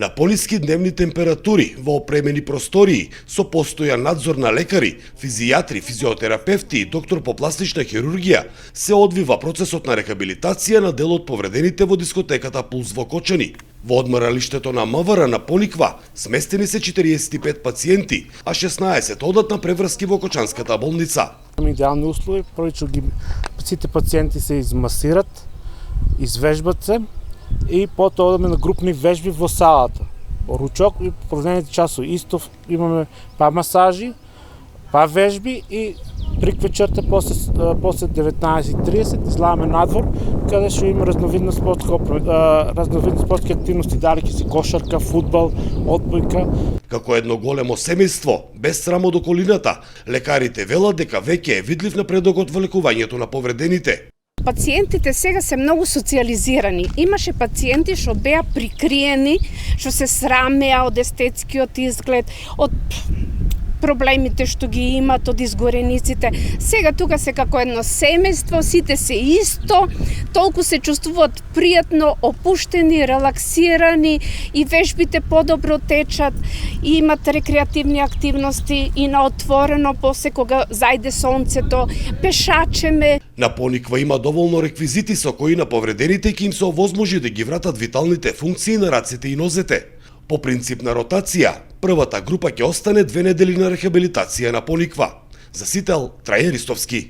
На пониски дневни температури во опремени простории со постојан надзор на лекари, физијатри, физиотерапевти и доктор по пластична хирургија се одвива процесот на рехабилитација на дел од повредените во дискотеката Пулс во Кочани. Во одморалиштето на МВР на Пониква сместени се 45 пациенти, а 16 одат на преврски во Кочанската болница. Идеални услови, првично сите пациенти се измасират, извежбат се и потоа одаме на групни вежби во салата. Ручок и продлените часови. Исто имаме па масажи, па вежби и прик вечерта после 19:30 излаваме надвор каде што има разновидни спортски активности, дали ќе си кошарка, фудбал, одбојка. Како едно големо семејство, без срам од околината, лекарите велат дека веќе е видлив напредокот во лекувањето на повредените. Пациентите сега се многу социализирани. Имаше пациенти што беа прикриени, што се срамеа од естетскиот изглед, од проблемите што ги имат, од изгорениците. Сега тука се како едно семејство, сите се исто, толку се чувствуваат пријатно, опуштени, релаксирани и вежбите подобро течат, и имат рекреативни активности и на отворено после кога зајде сонцето, пешачеме. На Пониква има доволно реквизити со кои на повредените ќе им се овозможи да ги вратат виталните функции на рацете и нозете. По принцип на ротација, првата група ќе остане 2 недели на рехабилитација на Пониква. За Сител, Трајан Ристовски.